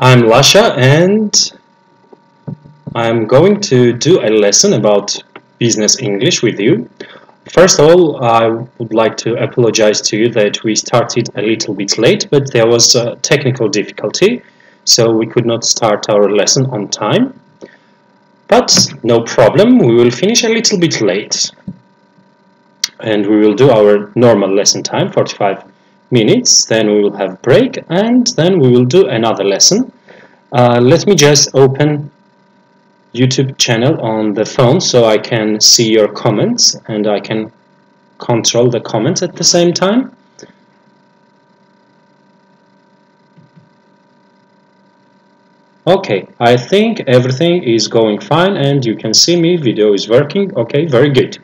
I'm Lasha and I'm going to do a lesson about business English with you. First of all, I would like to apologize to you that we started a little bit late, but there was a technical difficulty, so we could not start our lesson on time. But no problem, we will finish a little bit late. And we will do our normal lesson time, 45 minutes, then we will have break, and then we will do another lesson. Let me just open YouTube channel on the phone so I can see your comments and I can control the comments at the same time. Okay, I think everything is going fine and you can see me, video is working. Okay, very good.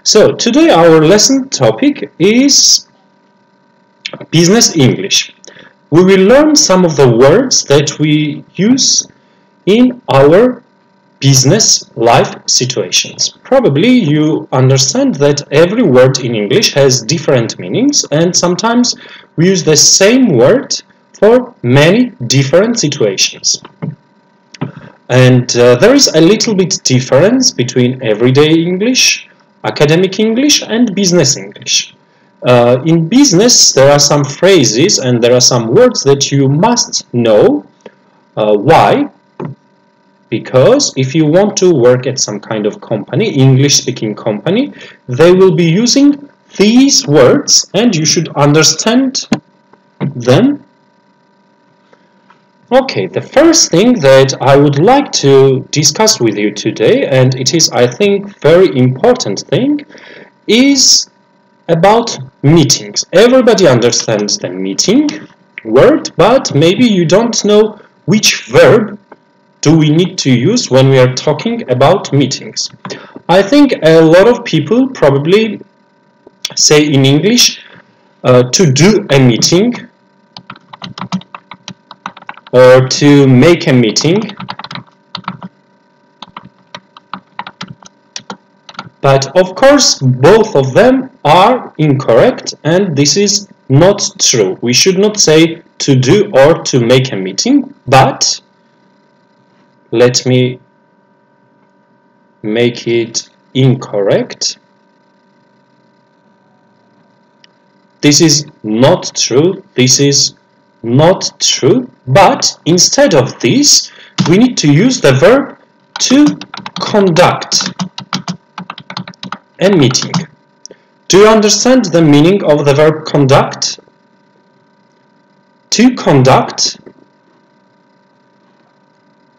So today our lesson topic is business English. We will learn some of the words that we use in our business life situations. Probably you understand that every word in English has different meanings, and sometimes we use the same word for many different situations. And there is a little bit difference between everyday English, academic English, and business English. In business, there are some phrases and there are some words that you must know. Why? Because if you want to work at some kind of company, English-speaking company, they will be using these words and you should understand them. Okay, the first thing that I would like to discuss with you today, and it is, I think, very important thing, is about meetings. Everybody understands the meeting word, but maybe you don't know which verb do we need to use when we are talking about meetings. I think a lot of people probably say in English to do a meeting or to make a meeting. But of course, both of them are incorrect, and this is not true. We should not say to do or to make a meeting, but let me make it incorrect. This is not true. This is not true. But instead of this, we need to use the verb to conduct a meeting. Do you understand the meaning of the verb conduct? To conduct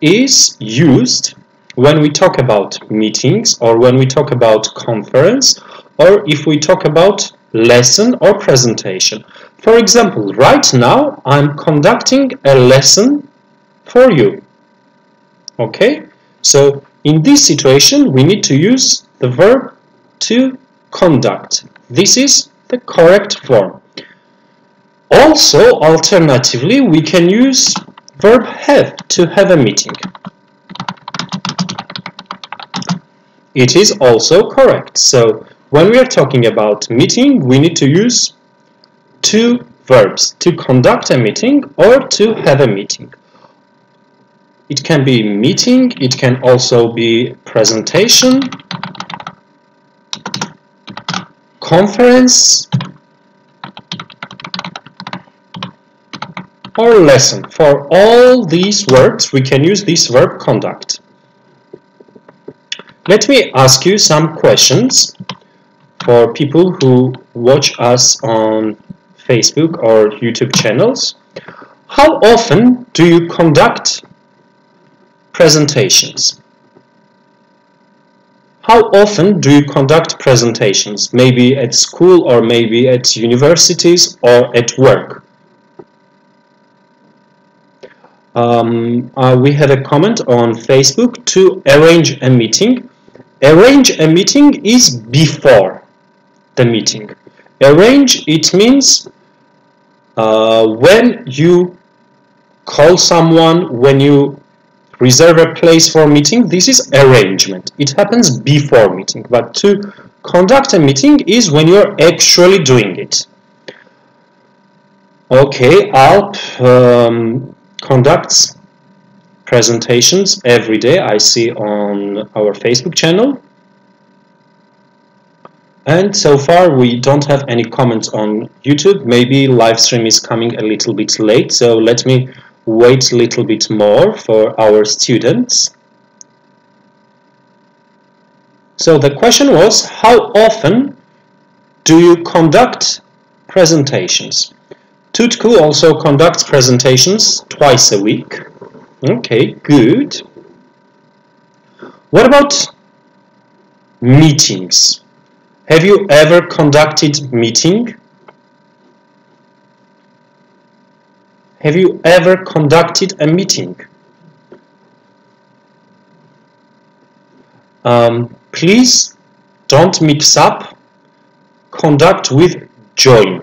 is used when we talk about meetings or when we talk about conference or if we talk about lesson or presentation. For example, right now I'm conducting a lesson for you. Okay? So in this situation we need to use the verb to conduct. This is the correct form. Also, alternatively, we can use verb have, to have a meeting. It is also correct. So, when we are talking about meeting, we need to use two verbs, to conduct a meeting or to have a meeting. It can be meeting, it can also be presentation, conference, or lesson. For all these words, we can use this verb conduct. Let me ask you some questions for people who watch us on Facebook or YouTube channels. How often do you conduct presentations? How often do you conduct presentations? Maybe at school or maybe at universities or at work. We had a comment on Facebook to arrange a meeting. Arrange a meeting is before the meeting. Arrange, it means when you call someone, when you reserve a place for meeting, this is arrangement. It happens before meeting. But to conduct a meeting is when you're actually doing it. Okay, Alp, conducts presentations every day, I see on our Facebook channel. And so far we don't have any comments on YouTube. Maybe live stream is coming a little bit late, so let me wait a little bit more for our students. So the question was, how often do you conduct presentations? Tutku also conducts presentations twice a week. Okay, good. What about meetings? Have you ever conducted meeting? Have you ever conducted a meeting? Please don't mix up conduct with join.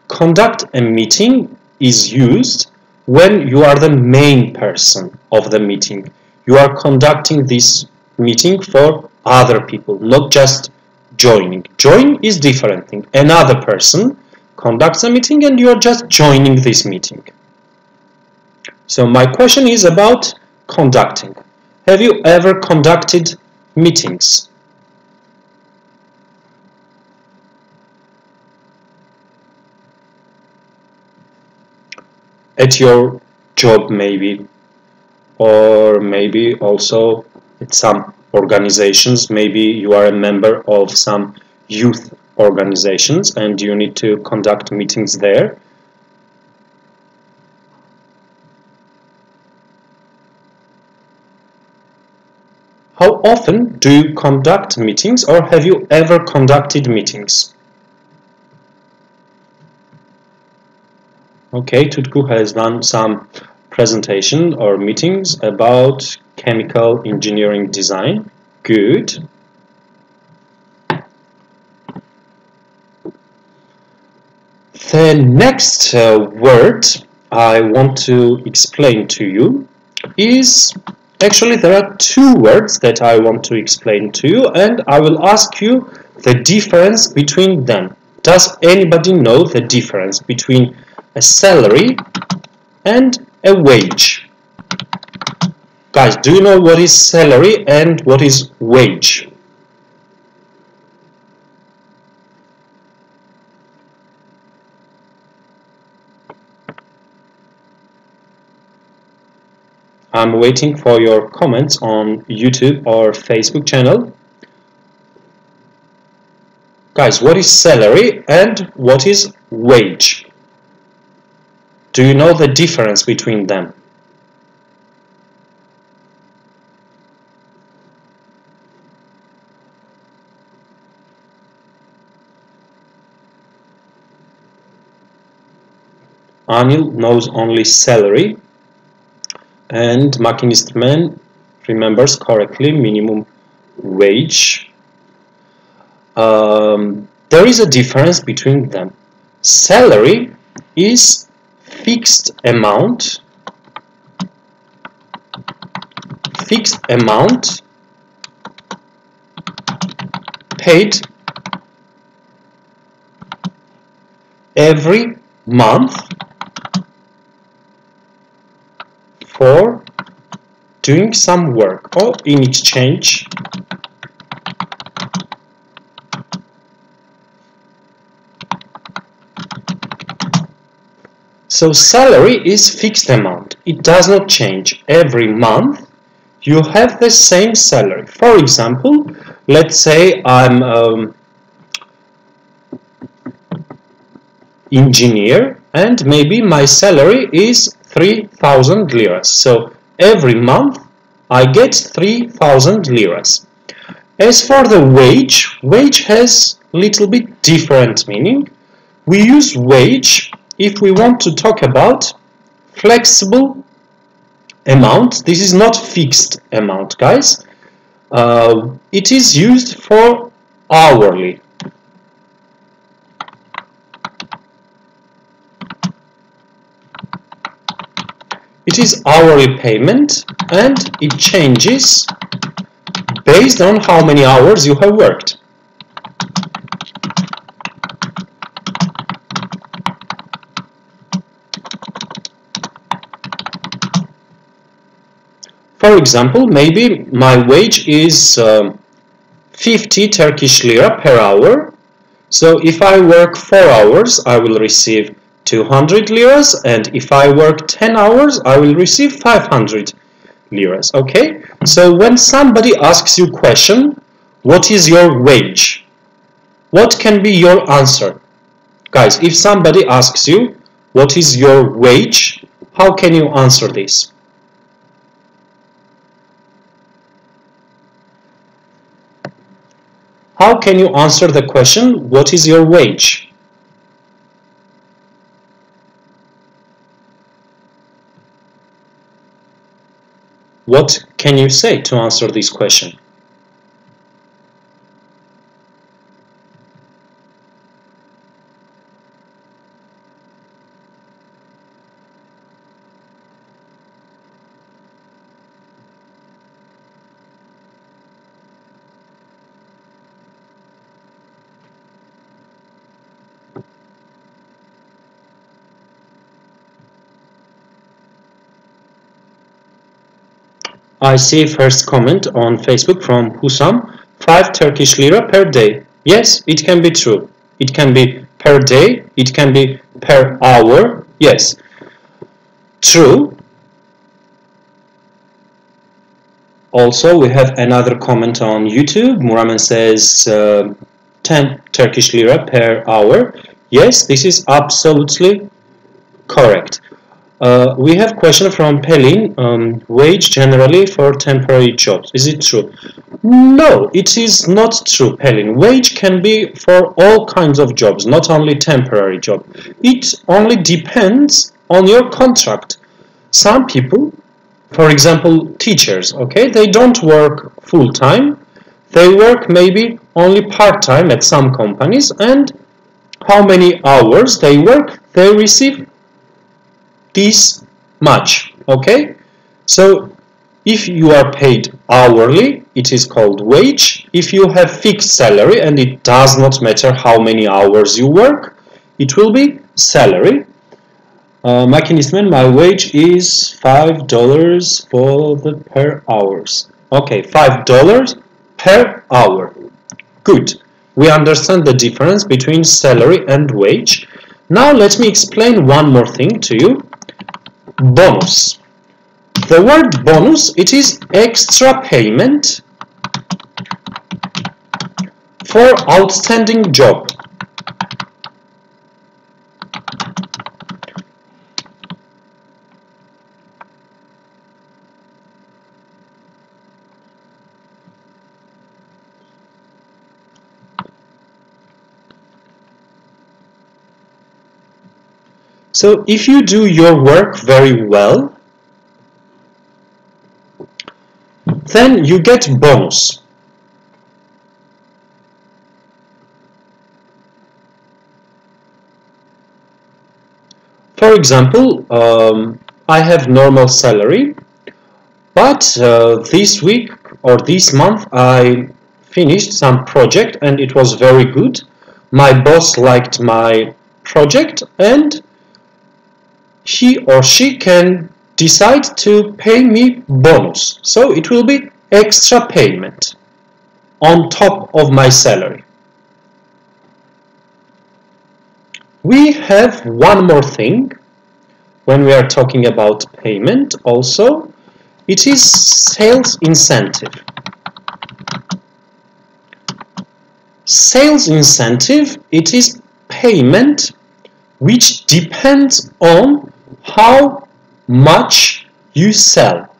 Conduct a meeting is used when you are the main person of the meeting. You are conducting this meeting for other people, not just joining. Join is different thing. Another person conducts a meeting and you are just joining this meeting. So my question is about conducting. Have you ever conducted meetings? At your job maybe, or maybe also at some organizations. Maybe you are a member of some youth organizations and you need to conduct meetings there. How often do you conduct meetings, or have you ever conducted meetings? Okay, Tutku has done some presentation or meetings about chemical engineering design. Good. The next word I want to explain to you is, actually there are two words that I want to explain to you, and I will ask you the difference between them. Does anybody know the difference between a salary and a wage? Guys, do you know what is salary and what is wage? I'm waiting for your comments on YouTube or Facebook channel. Guys, what is salary and what is wage? Do you know the difference between them? Anil knows only salary, and Machinist Man remembers correctly minimum wage. There is a difference between them. Salary is fixed amount paid every month for doing some work, or in exchange so salary is fixed amount. It does not change. Every month you have the same salary. For example, let's say I'm engineer and maybe my salary is 3,000 liras. So every month I get 3,000 liras. As for the wage has little bit different meaning. We use wage if we want to talk about flexible amount. This is not fixed amount, guys. It is used for hourly. It is hourly payment and it changes based on how many hours you have worked. For example, maybe my wage is 50 Turkish lira per hour. So if I work 4 hours, I will receive 200 liras, and if I work 10 hours, I will receive 500 liras. Okay? So when somebody asks you question, what is your wage? What can be your answer? Guys, if somebody asks you, what is your wage? How can you answer this? How can you answer the question, what is your wage? What can you say to answer this question? I see first comment on Facebook from Husam, 5 Turkish lira per day. Yes, it can be true. It can be per day, it can be per hour. Yes, true. Also, we have another comment on YouTube. Muramen says 10 Turkish lira per hour. Yes, this is absolutely correct. We have question from Pelin, wage generally for temporary jobs. Is it true? No, it is not true, Pelin. Wage can be for all kinds of jobs, not only temporary job. It only depends on your contract. Some people, for example, teachers, okay, they don't work full-time. They work maybe only part-time at some companies, and how many hours they work, they receive this much. Okay, so if you are paid hourly, it is called wage. If you have fixed salary and it does not matter how many hours you work, it will be salary. Makinistman, my wage is $5 for the per hours. Okay, $5 per hour. Good. We understand the difference between salary and wage. Now let me explain one more thing to you. Bonus. The word bonus, it is extra payment for outstanding job. So if you do your work very well, then you get bonus. For example, I have normal salary, but this week or this month I finished some project and it was very good. My boss liked my project and he or she can decide to pay me bonus. So it will be extra payment on top of my salary. We have one more thing when we are talking about payment also. It is sales incentive. Sales incentive, it is payment which depends on how much you sell.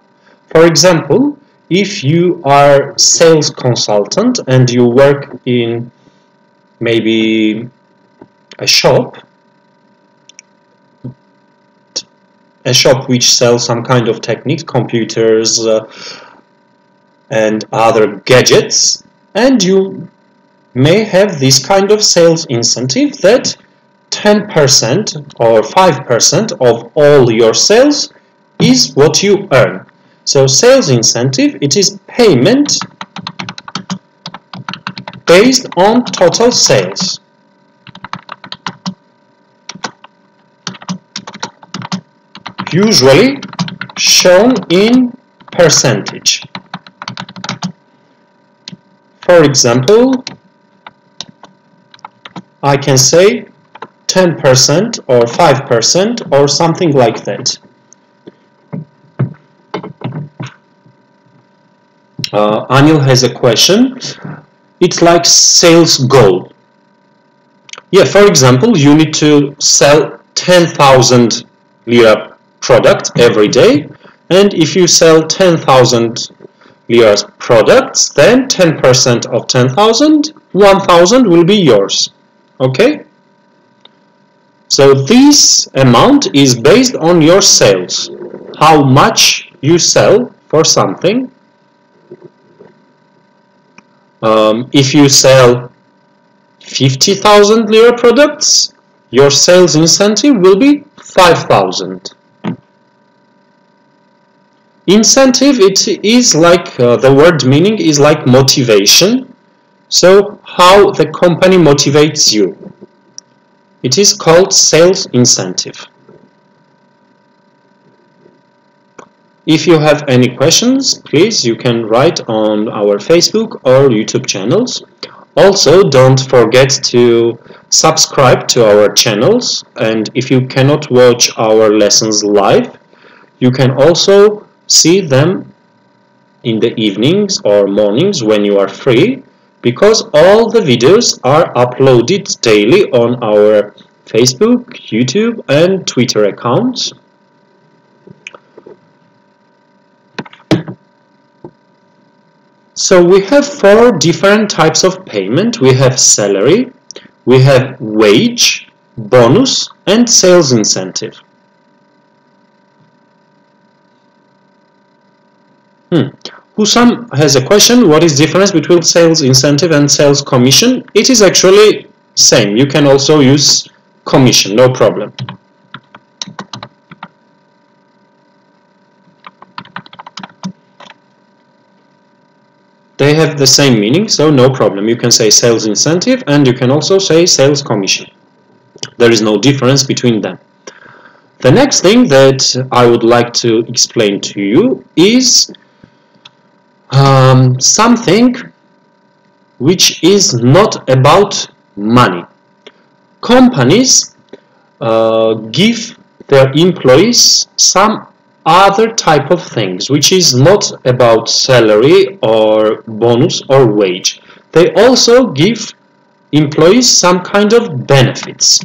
For example, if you are sales consultant and you work in maybe a shop which sells some kind of techniques, computers and other gadgets, and you may have this kind of sales incentive that 10% or 5% of all your sales is what you earn. So sales incentive, it is payment based on total sales. Usually shown in percentage. For example, I can say 10% or 5% or something like that. Anil has a question. It's like sales goal. Yeah, for example, you need to sell 10,000 lira product every day, and if you sell 10,000 lira products, then 10% of 10,000, 1,000 will be yours. Okay? So this amount is based on your sales. How much you sell for something. If you sell 50,000 lira products, your sales incentive will be 5,000. Incentive, it is like, the word meaning is like motivation. So how the company motivates you. It is called sales incentive. If you have any questions, please you can write on our Facebook or YouTube channels. Also, don't forget to subscribe to our channels, and if you cannot watch our lessons live, you can also see them in the evenings or mornings when you are free, because all the videos are uploaded daily on our Facebook, YouTube and Twitter accounts. So we have 4 different types of payment. We have salary, we have wage, bonus and sales incentive. Husam has a question. What is the difference between sales incentive and sales commission? It is actually same. You can also use commission, no problem. They have the same meaning, so no problem. You can say sales incentive and you can also say sales commission. There is no difference between them. The next thing that I would like to explain to you is something which is not about money. Companies give their employees some other type of things which is not about salary or bonus or wage. They also give employees some kind of benefits.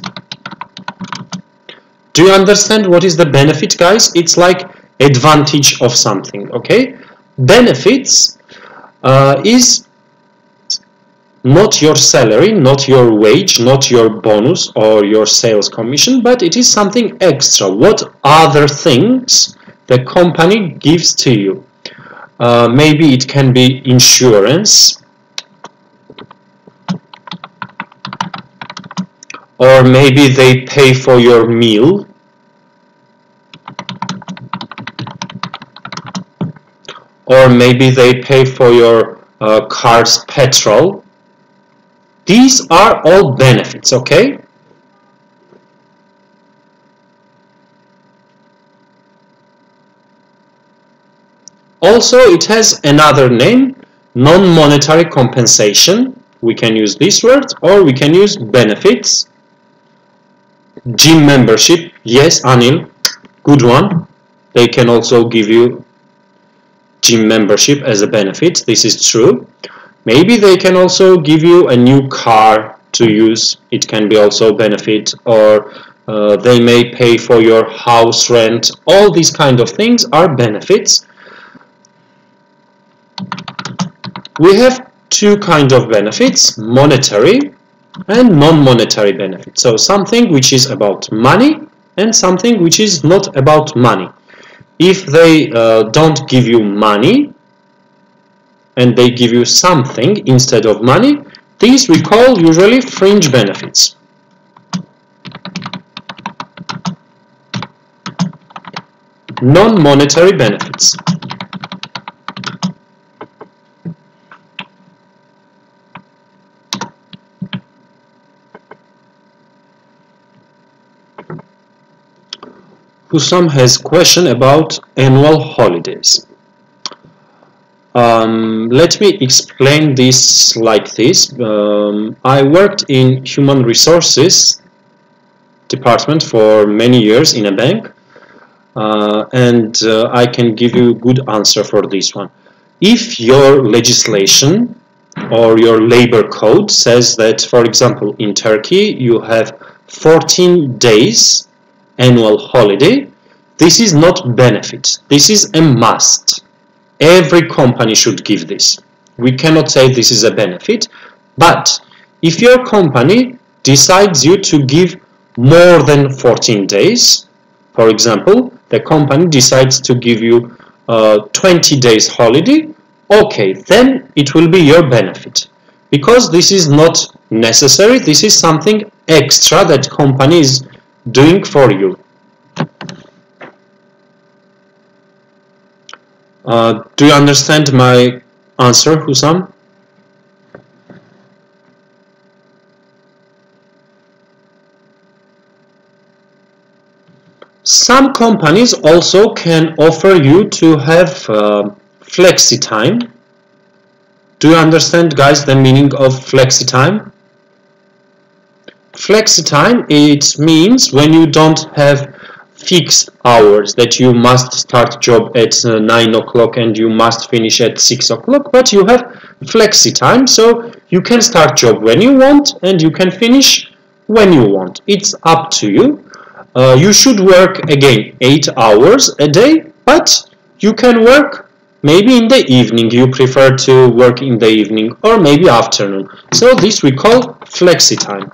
Do you understand what is the benefit, guys? It's like advantage of something, okay? Benefits is not your salary, not your wage, not your bonus or your sales commission, but it is something extra. What other things the company gives to you? Maybe it can be insurance, or maybe they pay for your meal, or maybe they pay for your car's petrol. These are all benefits, okay? Also, it has another name, non-monetary compensation. We can use this word, or we can use benefits. Gym membership, yes, Anil, good one. They can also give you gym membership as a benefit. This is true. Maybe they can also give you a new car to use. It can be also benefit, or they may pay for your house rent. All these kind of things are benefits. We have 2 kinds of benefits, monetary and non-monetary benefits. So something which is about money and something which is not about money. If they don't give you money and they give you something instead of money, these we call usually fringe benefits. Non-monetary benefits. Husam has a question about annual holidays. Let me explain this like this. I worked in human resources department for many years in a bank, and I can give you a good answer for this one. If your legislation or your labor code says that, for example, in Turkey you have 14 days annual holiday, this is not benefit. This is a must. Every company should give this. We cannot say this is a benefit, but if your company decides you to give more than 14 days, for example, the company decides to give you 20 days holiday, okay, then it will be your benefit. Because this is not necessary, this is something extra that company is doing for you. Do you understand my answer, Husam? Some companies also can offer you to have flexi time. Do you understand, guys, the meaning of flexi time? Flexi time, it means when you don't have fixed hours, that you must start job at 9 o'clock and you must finish at 6 o'clock, but you have flexi time, so you can start job when you want and you can finish when you want. It's up to you. You should work again 8 hours a day, but you can work maybe in the evening. You prefer to work in the evening or maybe afternoon. So this we call flexi time.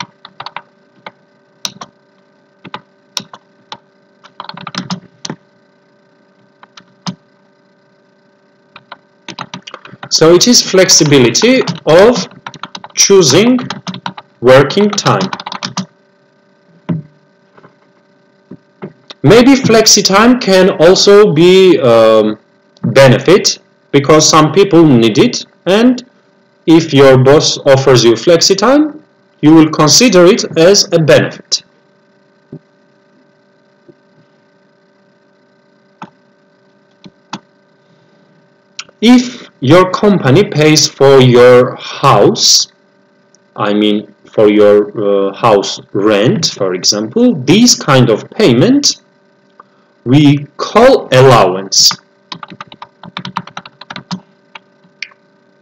So it is flexibility of choosing working time. Maybe flexi time can also be benefit because some people need it, and if your boss offers you flexi time, you will consider it as a benefit. If your company pays for your house, I mean for your house rent, for example, these kind of payment we call allowance.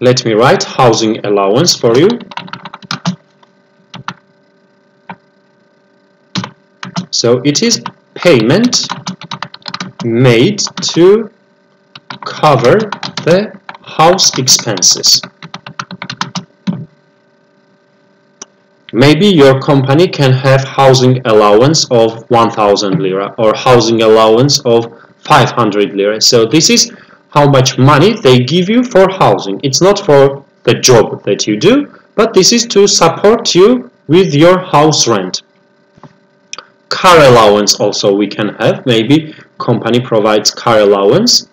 Let me write housing allowance for you. So it is payment made to cover the house expenses. Maybe your company can have housing allowance of 1,000 lira or housing allowance of 500 lira. So this is how much money they give you for housing. It's not for the job that you do, but this is to support you with your house rent. Car allowance also we can have. Maybe company provides car allowance.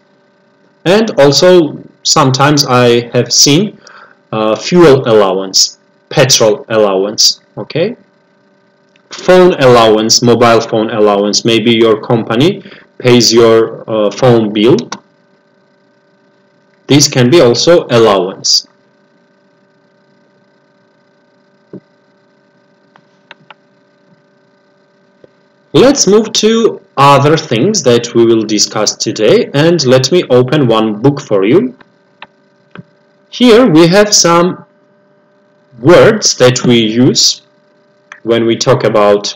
And also sometimes I have seen fuel allowance, petrol allowance, okay? Phone allowance, mobile phone allowance. Maybe your company pays your phone bill. This can be also allowance. Let's move to other things that we will discuss today, and let me open one book for you. Here we have some words that we use when we talk about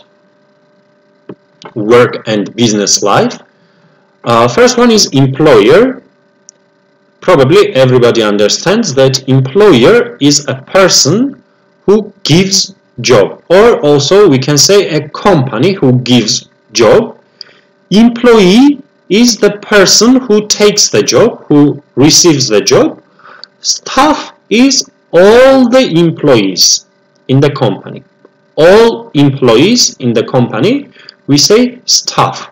work and business life. First one is employer. Probably everybody understands that employer is a person who gives job, or also we can say a company who gives job. Employee is the person who takes the job, who receives the job. Staff is all the employees in the company. All employees in the company, we say staff.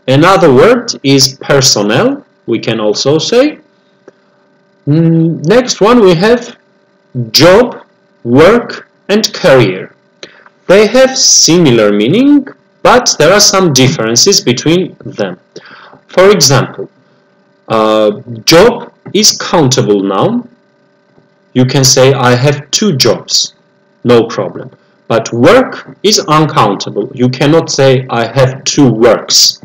Another word is personnel, we can also say. Next one we have job, work, and career. They have similar meaning, but there are some differences between them. For example, job is countable noun. You can say I have 2 jobs, no problem. But work is uncountable. You cannot say I have 2 works,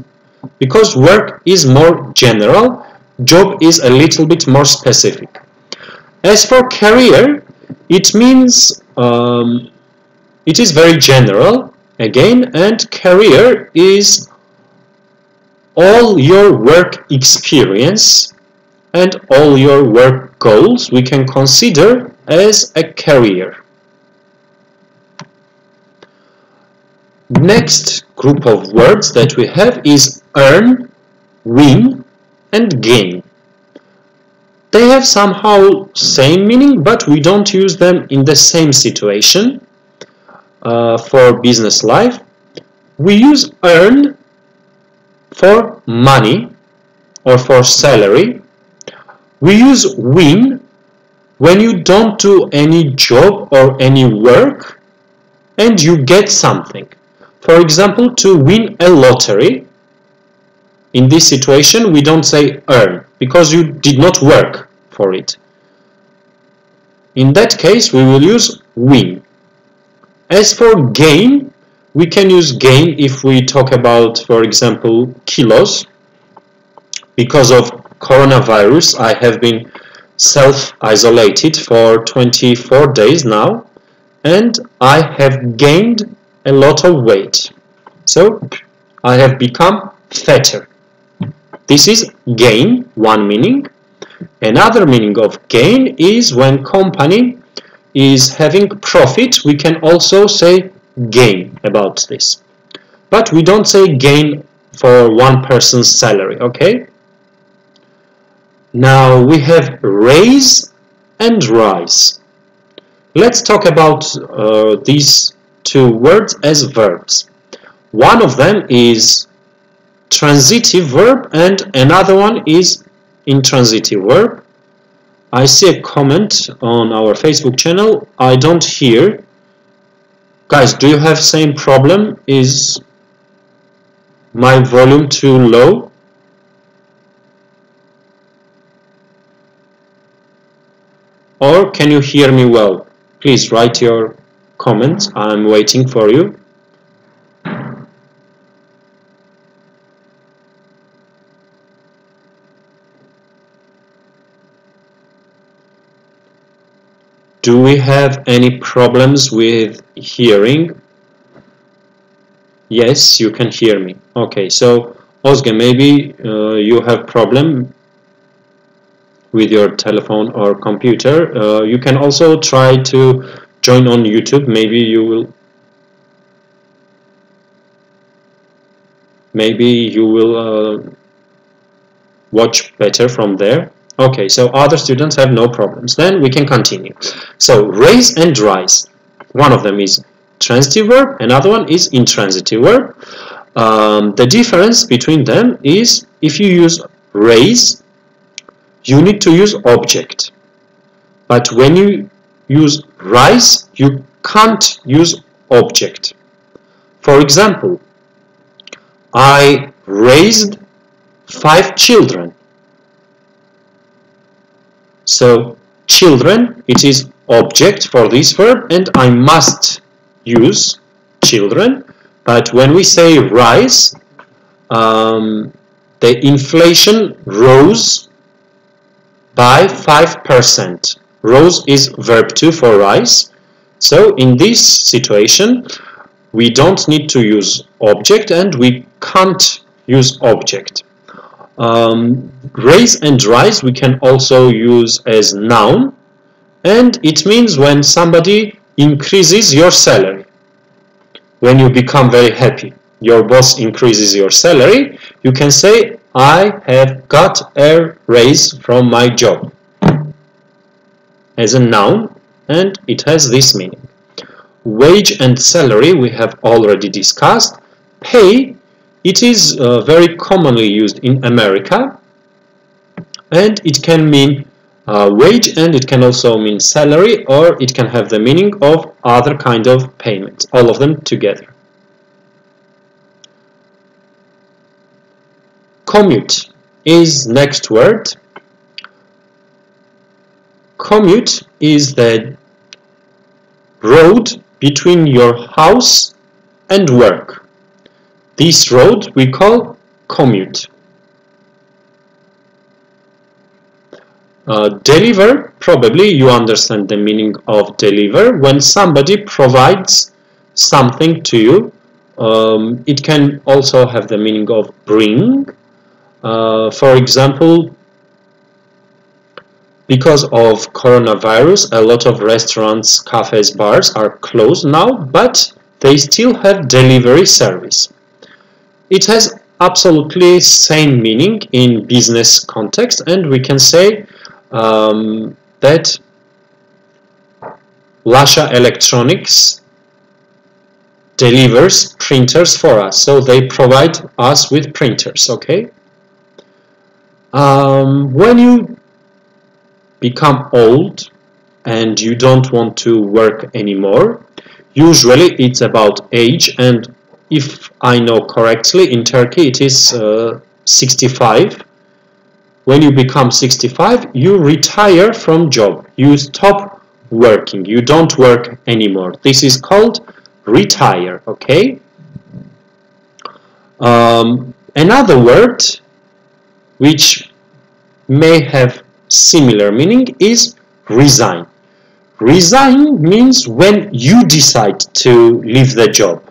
because work is more general, job is a little bit more specific. As for career, it means it is very general again, and career is all your work experience and all your work goals we can consider as a career. Next group of words that we have is earn, win, and gain. They have somehow same meaning, but we don't use them in the same situation for business life. We use earn for money or for salary. We use win when you don't do any job or any work and you get something. For example, to win a lottery, in this situation we don't say earn because you did not work for it. In that case we will use win. As for gain, we can use gain if we talk about, for example, kilos. Because of coronavirus, I have been self-isolated for 24 days now, and I have gained a lot of weight. So I have become fatter. This is gain, one meaning. Another meaning of gain is when company is having profit, we can also say gain about this. But we don't say gain for one person's salary, okay? Now we have raise and rise. Let's talk about these 2 words as verbs. One of them is transitive verb and another one is intransitive verb. I see a comment on our Facebook channel. I don't hear. Guys, do you have same problem? Is my volume too low? Or can you hear me well? Please write your comments. I'm waiting for you. Do we have any problems with hearing? Yes, you can hear me. Okay, so Ozge, maybe you have problem with your telephone or computer. You can also try to join on YouTube. Maybe you will watch better from there. Okay, so other students have no problems. Then we can continue. So raise and rise. One of them is transitive verb, another one is intransitive verb. The difference between them is if you use raise, you need to use object. But when you use rise, you can't use object. For example, I raised 5 children. So children, it is object for this verb and I must use children. But when we say rise, the inflation rose by 5%. Rose is verb 2 for rise. So in this situation, we don't need to use object and we can't use object. Raise and rise we can also use as noun, and it means when somebody increases your salary. When you become very happy, your boss increases your salary, you can say I have got a raise from my job as a noun, and it has this meaning. Wage and salary we have already discussed. Pay, it is very commonly used in America, and it can mean wage and it can also mean salary, or it can have the meaning of other kind of payments, all of them together. Commute is next word. commute is the road between your house and work. This road we call commute. Deliver, probably you understand the meaning of deliver. When somebody provides something to you, it can also have the meaning of bring. For example, because of coronavirus, a lot of restaurants, cafes, bars are closed now, but they still have delivery service. It has absolutely same meaning in business context, and we can say that Lasha Electronics delivers printers for us, so they provide us with printers. Okay. When you become old and you don't want to work anymore, usually it's about age, and if I know correctly, in Turkey it is 65. When you become 65, you retire from job. You stop working. You don't work anymore. This is called retire, okay? Another word which may have similar meaning is resign. Resign means when you decide to leave the job.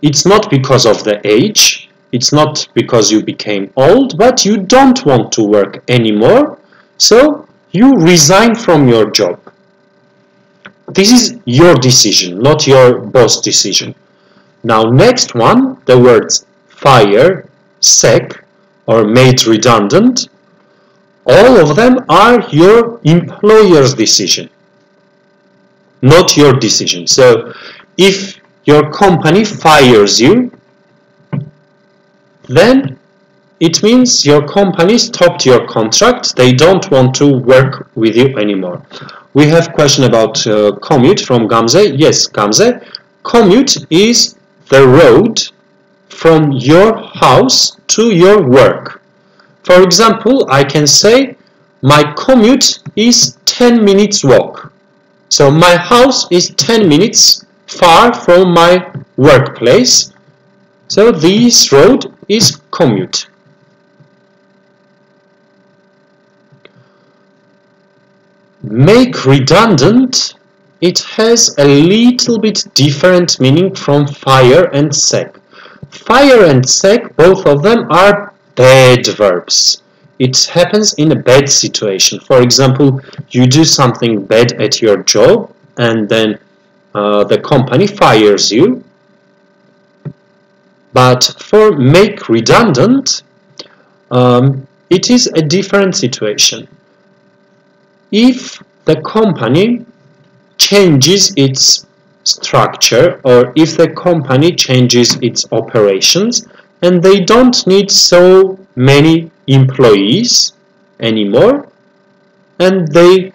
It's not because of the age. It's not because you became old, but you don't want to work anymore, so you resign from your job. This is your decision, not your boss decision. Now, next one, the words fire, sack, or made redundant, all of them are your employer's decision, not your decision. So, if your company fires you, then it means your company stopped your contract. They don't want to work with you anymore. We have a question about commute from Gamze. Yes, Gamze. Commute is the road from your house to your work. For example, I can say my commute is 10 minutes walk. So my house is 10 minutes far from my workplace. So this road is commute. Make redundant, it has a little bit different meaning from fire and sack. Fire and sack, both of them are bad verbs. It happens in a bad situation. For example, you do something bad at your job and then the company fires you. But for make redundant, it is a different situation. If the company changes its structure, or if the company changes its operations and they don't need so many employees anymore, and they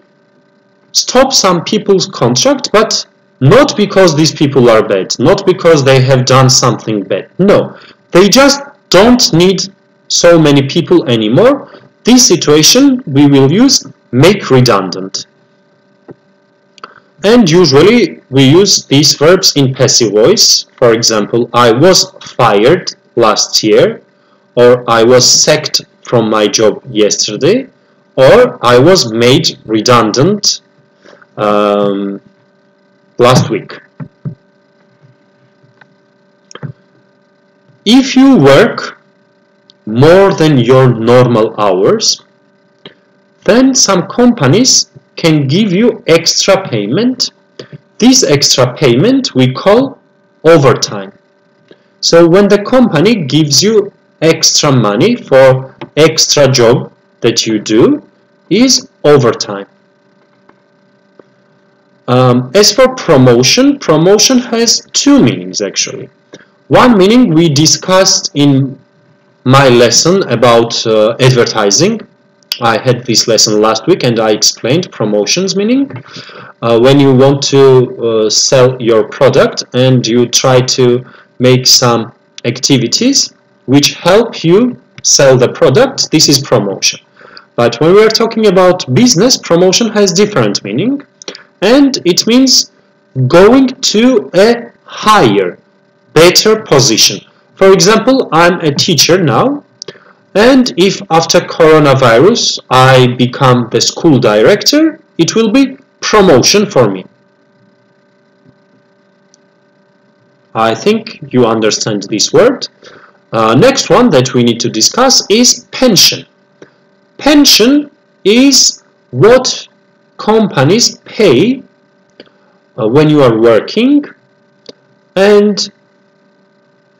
stop some people's contract, but not because these people are bad, not because they have done something bad. No, they just don't need so many people anymore. This situation we will use make redundant. And usually we use these verbs in passive voice. For example, I was fired last year, or I was sacked from my job yesterday, or I was made redundant last week. If you work more than your normal hours, then some companies can give you extra payment. This extra payment we call overtime. So when the company gives you extra money for extra job that you do, is overtime. As for promotion, promotion has two meanings actually. One meaning we discussed in my lesson about advertising. I had this lesson last week and I explained promotions meaning. When you want to sell your product and you try to make some activities which help you sell the product, this is promotion. But when we are talking about business, promotion has different meaning, and it means going to a higher, better position. For example, I'm a teacher now, and if after coronavirus I become the school director, it will be promotion for me. I think you understand this word. Next one that we need to discuss is pension. Pension is what companies pay when you are working, and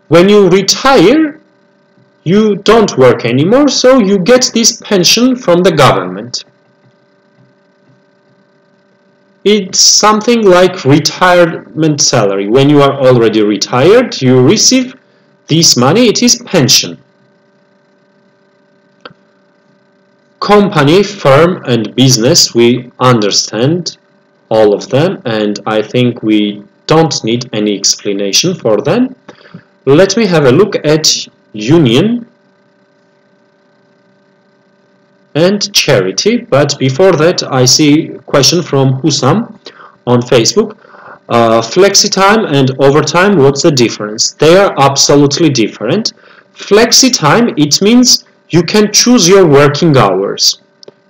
when you retire, you don't work anymore, so you get this pension from the government. It's something like retirement salary. When you are already retired, you receive this money. It is pension. Company, firm, and business, we understand all of them, and I think we don't need any explanation for them. Let me have a look at union and charity, but before that I see a question from Husam on Facebook. Flexi time and overtime, what's the difference? They are absolutely different. Flexi time, it means you can choose your working hours.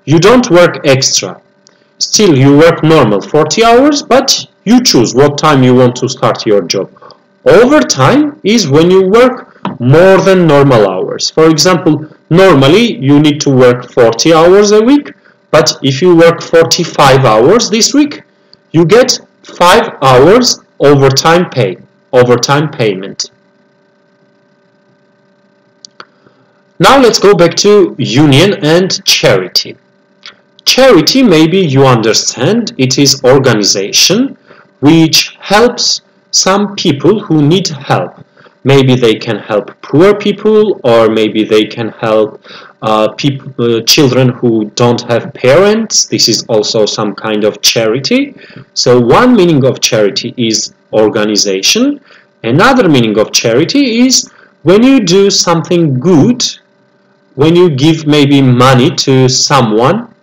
You don't work extra. Still, you work normal 40 hours, but you choose what time you want to start your job. Overtime is when you work more than normal hours. For example, normally you need to work 40 hours a week, but if you work 45 hours this week, you get 5 hours overtime payment. Now let's go back to union and charity. Charity, maybe you understand, it is organization which helps some people who need help. Maybe they can help poor people, or maybe they can help children who don't have parents. This is also some kind of charity. So one meaning of charity is organization. Another meaning of charity is when you do something good, when you give maybe money to someone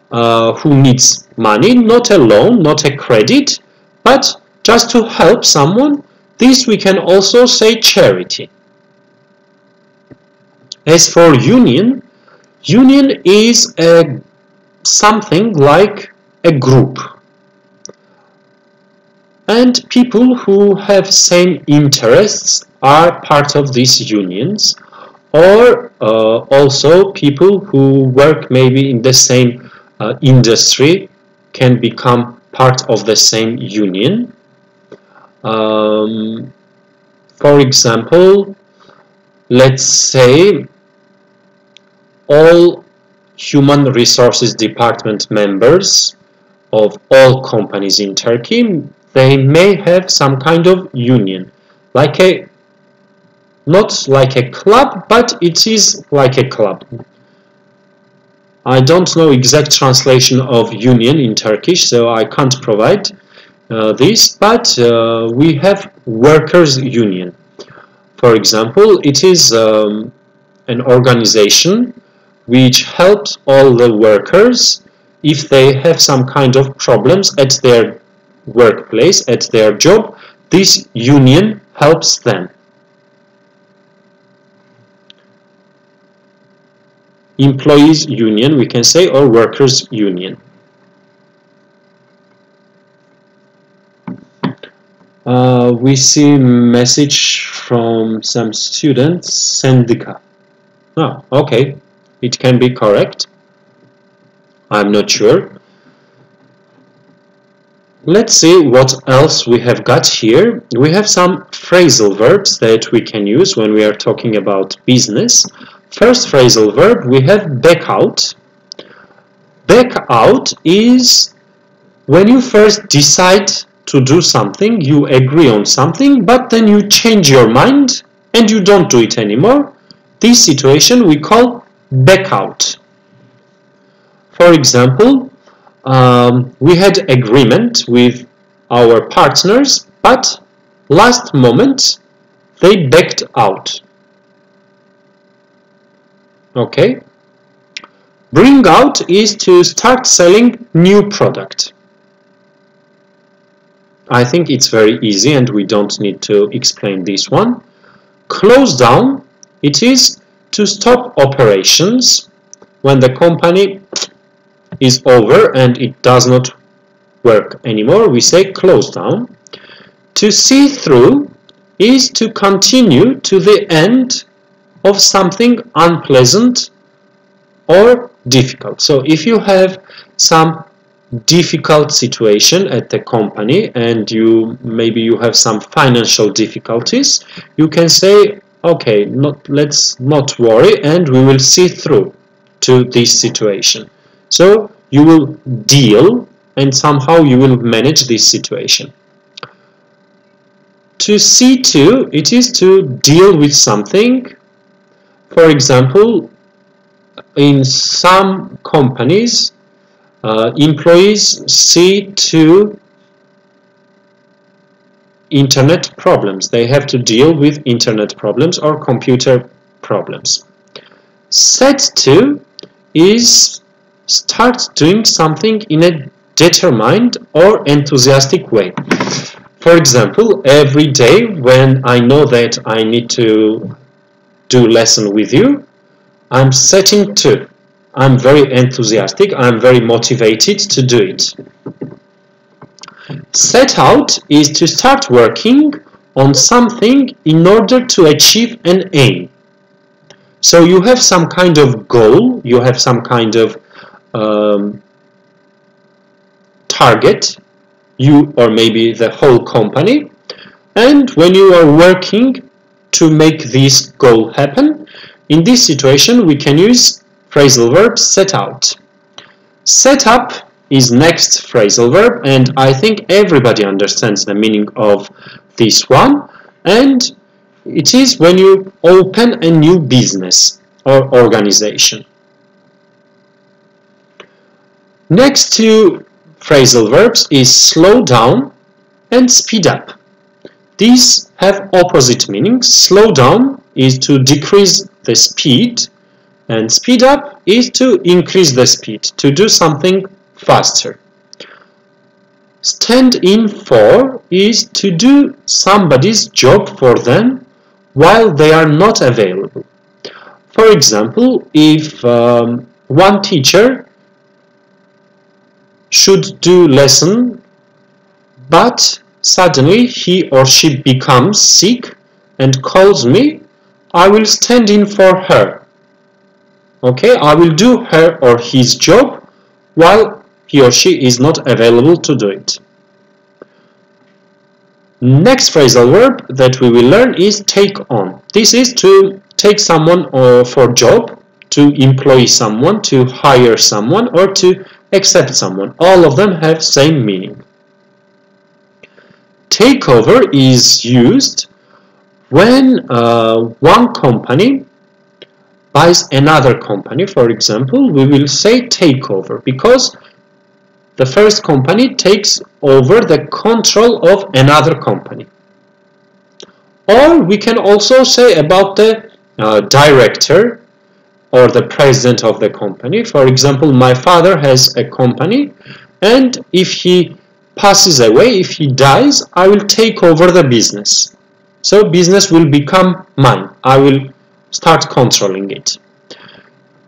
who needs money, not a loan, not a credit, but just to help someone. This we can also say charity. As for union, union is something like a group. And people who have same interests are part of these unions, or also people who work maybe in the same industry can become part of the same union. For example, let's say all human resources department members of all companies in Turkey, they may have some kind of union, not like a club, but it is like a club. I don't know exact translation of union in Turkish, so I can't provide this, but we have workers' union. For example, it is an organization which helps all the workers if they have some kind of problems at their workplace, at their job. This union helps them. Employees' union, we can say, or workers' union. We see message from some students, sendika. Oh, okay, it can be correct. I'm not sure. Let's see what else we have got here. We have some phrasal verbs that we can use when we are talking about business. First phrasal verb, we have back out. Back out is when you first decide to do something, you agree on something, but then you change your mind and you don't do it anymore. This situation we call back out. For example, we had agreement with our partners, but last moment they backed out. Okay. Bring out is to start selling new product. I think it's very easy and we don't need to explain this one. Close down, it is to stop operations when the company is over and it does not work anymore. We say close down. To see through is to continue to the end of something unpleasant or difficult. So if you have some difficult situation at the company and maybe you have some financial difficulties, you can say, okay, let's not worry and we will see through to this situation. So you will deal and somehow you will manage this situation. To see to, it is to deal with something. For example, in some companies, employees see to internet problems. They have to deal with internet problems or computer problems. Set to is start doing something in a determined or enthusiastic way. For example, every day when I know that I need to do lesson with you, I'm setting to. I'm very enthusiastic, I'm very motivated to do it. Set out is to start working on something in order to achieve an aim. So you have some kind of goal, you have some kind of target, you or maybe the whole company, and when you are working to make this goal happen, in this situation we can use phrasal verb set out. Set up is next phrasal verb, and I think everybody understands the meaning of this one, and it is when you open a new business or organization. Next to phrasal verbs is slow down and speed up. These have opposite meanings. Slow down is to decrease the speed, and speed up is to increase the speed, to do something faster. Stand in for is to do somebody's job for them while they are not available. For example, if one teacher should do lesson, but suddenly he or she becomes sick and calls me, I will stand in for her. Okay, I will do her or his job while he or she is not available to do it. Next phrasal verb that we will learn is take on. This is to take someone for job, to employ someone, to hire someone, or to accept someone. All of them have same meaning. Takeover is used when one company buys another company. For example, we will say takeover because the first company takes over the control of another company. Or we can also say about the director or the president of the company. For example, my father has a company, and if he passes away, if he dies, I will take over the business. So business will become mine. I will start controlling it.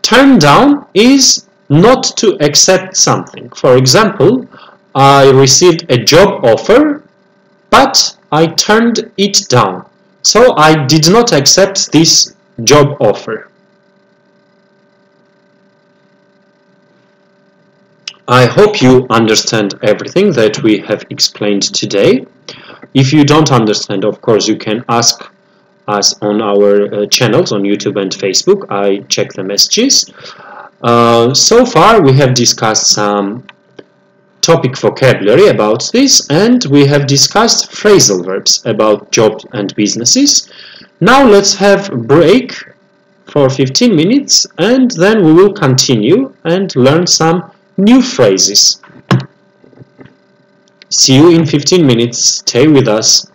Turn down is not to accept something. For example, I received a job offer, but I turned it down. So I did not accept this job offer. I hope you understand everything that we have explained today. If you don't understand, of course, you can ask us on our channels on YouTube and Facebook. I check the messages. So far, we have discussed some topic vocabulary about this, and we have discussed phrasal verbs about jobs and businesses. Now let's have a break for 15 minutes, and then we will continue and learn some new phrases. See you in 15 minutes. Stay with us.